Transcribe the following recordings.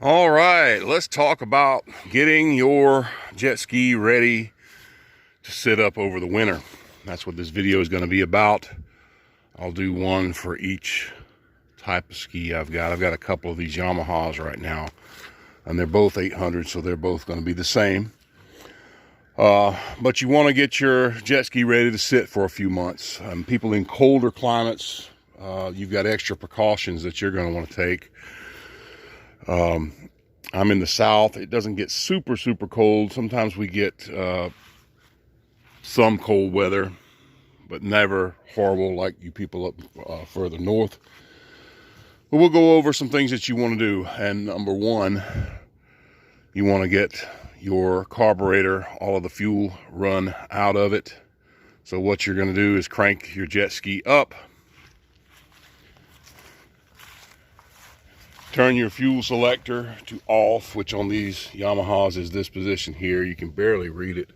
All right, let's talk about getting your jet ski ready to sit up over the winter. That's what this video is going to be about. I'll do one for each type of ski I've got. I've got a couple of these Yamahas right now, and they're both 800, so they're both going to be the same. But you want to get your jet ski ready to sit for a few months. People in colder climates, you've got extra precautions that you're going to want to take. I'm in the south. It doesn't get super cold. Sometimes we get some cold weather, but never horrible like you people up further north. But we'll go over some things that you want to do. And number one, you want to get your carburetor, all of the fuel run out of it. So what you're going to do is crank your jet ski up, turn your fuel selector to off, which on these Yamahas is this position here. You can barely read it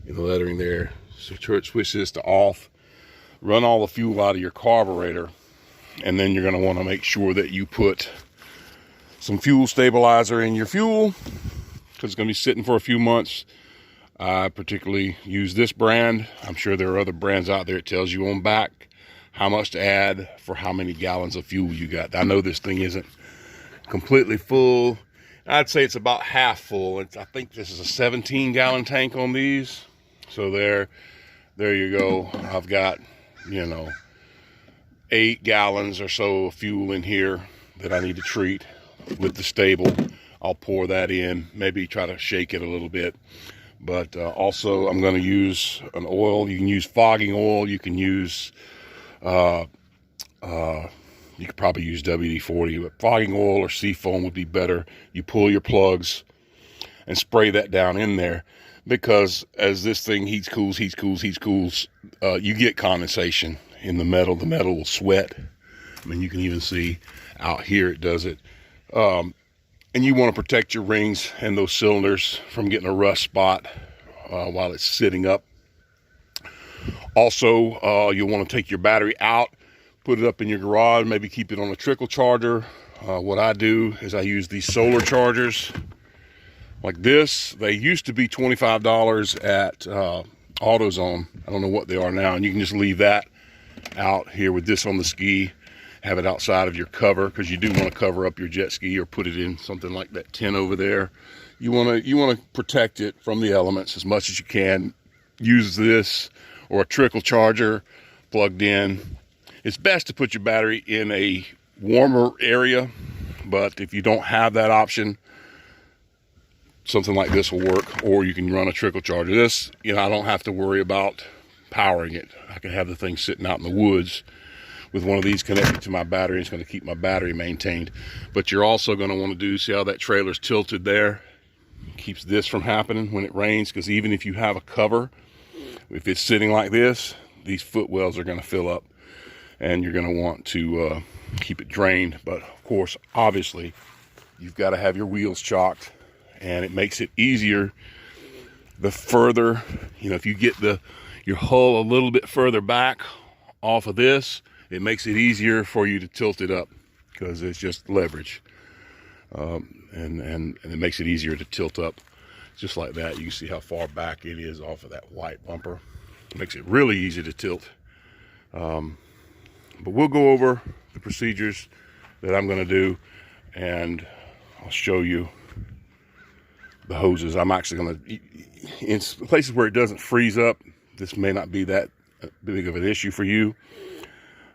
in the lettering there. So switch this to off, run all the fuel out of your carburetor, and then you're going to want to make sure that you put some fuel stabilizer in your fuel, because it's going to be sitting for a few months. I particularly use this brand. I'm sure there are other brands out there. It tells you on back how much to add for how many gallons of fuel you got. I know this thing isn't completely full. I'd say it's about half full. I think this is a 17-gallon tank on these. So there you go. I've got, 8 gallons or so of fuel in here that I need to treat with the stable. I'll pour that in, maybe try to shake it a little bit. But also I'm going to use an oil. You can use fogging oil. You can use you could probably use WD-40, but fogging oil or Seafoam would be better. You pull your plugs and spray that down in there, because as this thing heats, cools, you get condensation in the metal. The metal will sweat. I mean, you can even see out here it does it. And you want to protect your rings and those cylinders from getting a rust spot while it's sitting up. Also, you'll want to take your battery out, put it up in your garage, maybe keep it on a trickle charger. What I do is I use these solar chargers like this. They used to be $25 at AutoZone. I don't know what they are now. And you can just leave that out here with this on the ski, have it outside of your cover, because you do want to cover up your jet ski or put it in something like that tin over there. You want to protect it from the elements as much as you can. Use this or a trickle charger plugged in. It's best to put your battery in a warmer area, but if you don't have that option, something like this will work, or you can run a trickle charger. This, I don't have to worry about powering it. I can have the thing sitting out in the woods with one of these connected to my battery. It's going to keep my battery maintained. But you're also going to want to do, see how that trailer's tilted there? Keeps this from happening when it rains, because even if you have a cover, if it's sitting like this, these footwells are going to fill up, and you're going to want to keep it drained. But of course, obviously, you've got to have your wheels chocked, and it makes it easier the further, if you get your hull a little bit further back off of this, it makes it easier for you to tilt it up, because it's just leverage. And it makes it easier to tilt up just like that. You can see how far back it is off of that white bumper. It makes it really easy to tilt. But we'll go over the procedures that I'm going to do, and I'll show you the hoses. I'm actually going to, in places where it doesn't freeze up, this may not be that big of an issue for you,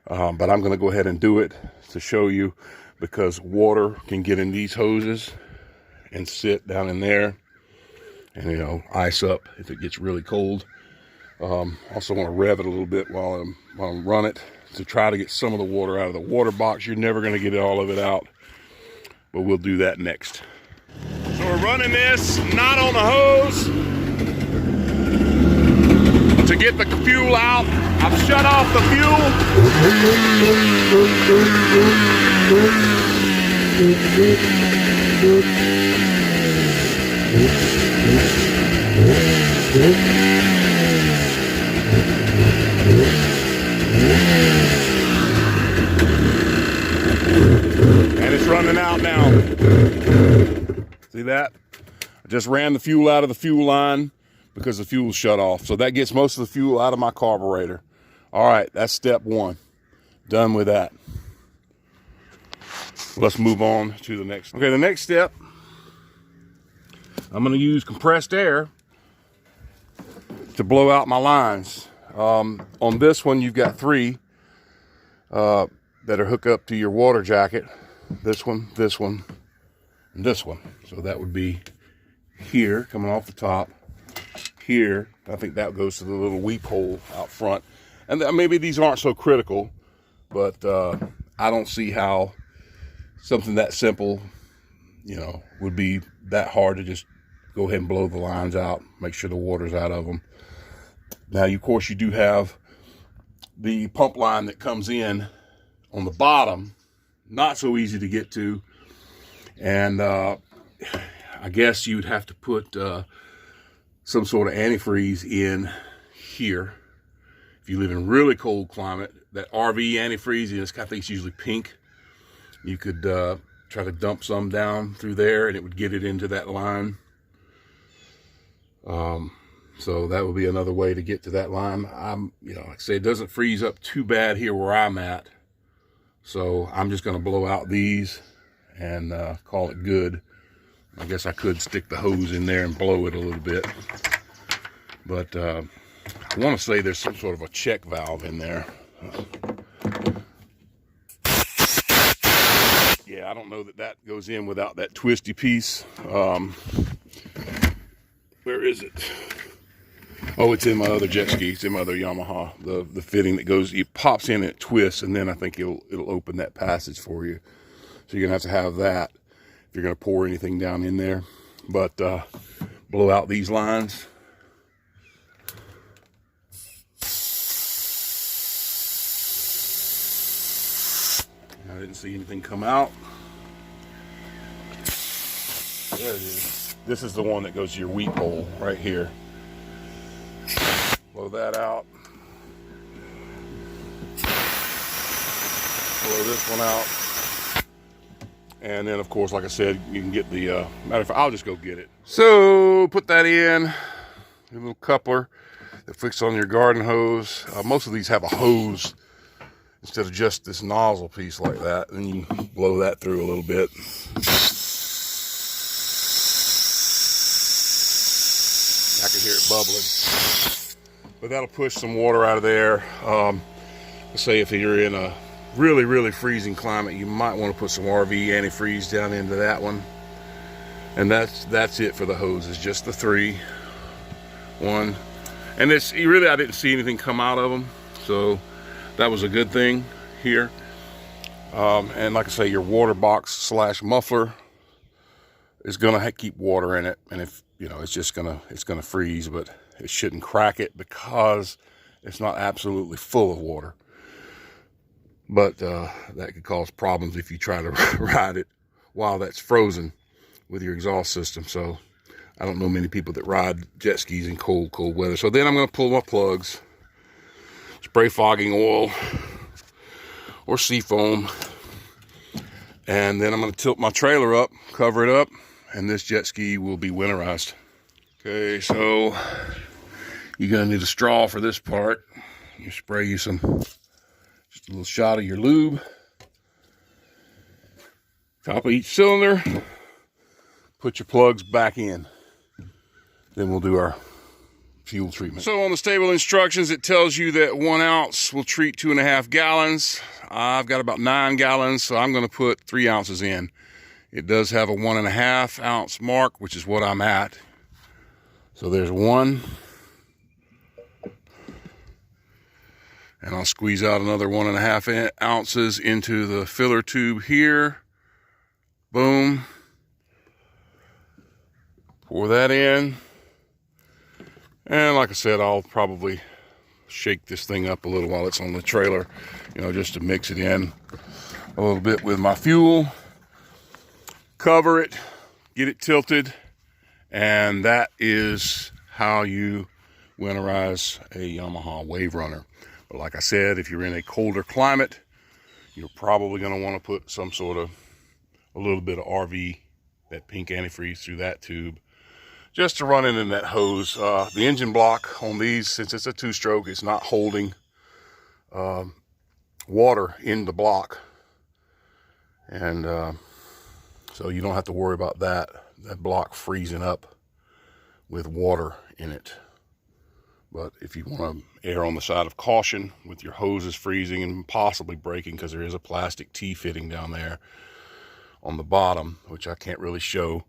but I'm going to go ahead and do it to show you, because water can get in these hoses and sit down in there and ice up if it gets really cold. Also want to rev it a little bit while I'm running it, to try to get some of the water out of the water box. You're never going to get all of it out, but we'll do that next. So we're running this not on the hose to get the fuel out. I've shut off the fuel. And it's running out now. See that? I just ran the fuel out of the fuel line because the fuel shut off. So that gets most of the fuel out of my carburetor. All right, that's step one. Done with that. Let's move on to the next. Okay, the next step, I'm gonna use compressed air to blow out my lines. On this one, you've got three that are hooked up to your water jacket. This one, and this one. So that would be here, coming off the top. Here, I think that goes to the little weep hole out front. And maybe these aren't so critical, but I don't see how something that simple, you know, would be that hard to just go ahead and blow the lines out, make sure the water's out of them. Now, of course, you do have the pump line that comes in on the bottom, not so easy to get to. And I guess you'd have to put some sort of antifreeze in here. If you live in a really cold climate, that RV antifreeze, I think it's usually pink. You could try to dump some down through there and it would get it into that line. So that would be another way to get to that line. Like I say, it doesn't freeze up too bad here where I'm at. So I'm just gonna blow out these and call it good. I guess I could stick the hose in there and blow it a little bit. But I wanna say there's some sort of a check valve in there. Yeah, I don't know that goes in without that twisty piece. Where is it? Oh, it's in my other jet ski. It's in my other Yamaha. The fitting that goes, it pops in and it twists, and then I think it'll open that passage for you. So you're gonna have to have that if you're gonna pour anything down in there. But blow out these lines. I didn't see anything come out. There it is. This is the one that goes to your weep hole right here. Blow that out. Blow this one out. And then, of course, like I said, you can get the, matter of fact, I'll just go get it. So, put that in. A little coupler that fixes on your garden hose. Most of these have a hose instead of just this nozzle piece like that. And you can blow that through a little bit. I can hear it bubbling. But that'll push some water out of there. Let's say if you're in a really, really freezing climate, you might want to put some RV antifreeze down into that one. And that's it for the hoses, just the three. One. And I didn't see anything come out of them. So that was a good thing here. And like I say, your water box / muffler is gonna keep water in it. And if, it's gonna freeze, but it shouldn't crack it because it's not absolutely full of water. But that could cause problems if you try to ride it while that's frozen with your exhaust system. So I don't know many people that ride jet skis in cold weather. So then I'm going to pull my plugs, spray fogging oil or Seafoam, and then I'm going to tilt my trailer up, cover it up, and this jet ski will be winterized. Okay, so you're going to need a straw for this part. You spray you just a little shot of your lube, top of each cylinder, put your plugs back in. Then we'll do our fuel treatment. So on the stable instructions, it tells you that 1 ounce will treat 2.5 gallons. I've got about 9 gallons, so I'm going to put 3 ounces in. It does have a 1.5 ounce mark, which is what I'm at. So there's 1. And I'll squeeze out another 1.5 ounces into the filler tube here. Boom. Pour that in. And like I said, I'll probably shake this thing up a little while it's on the trailer, just to mix it in a little bit with my fuel. Cover it, get it tilted, and that is how you winterize a Yamaha waverunner. But like I said, if you're in a colder climate, you're probably going to want to put some sort of a little bit of RV, that pink antifreeze through that tube, just to run it in that hose. The engine block on these, since it's a 2-stroke, it's not holding water in the block, and so you don't have to worry about that block freezing up with water in it. But if you want to err on the side of caution with your hoses freezing and possibly breaking, because there is a plastic T-fitting down there on the bottom, which I can't really show.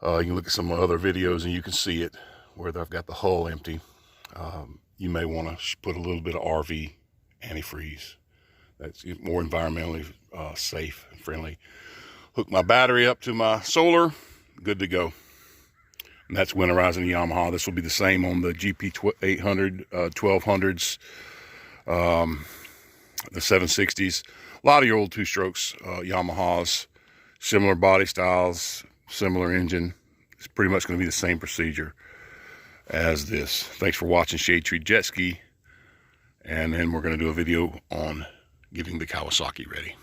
You can look at some other videos and you can see it where I've got the hull empty. You may want to put a little bit of RV antifreeze. That's more environmentally safe and friendly. Hook my battery up to my solar, good to go. And that's winterizing the Yamaha. This will be the same on the GP 800, 1200s, the 760s. A lot of your old 2-strokes Yamahas, similar body styles, similar engine. It's pretty much going to be the same procedure as this. Thanks for watching Shade Tree Jet Ski. And then we're going to do a video on getting the Kawasaki ready.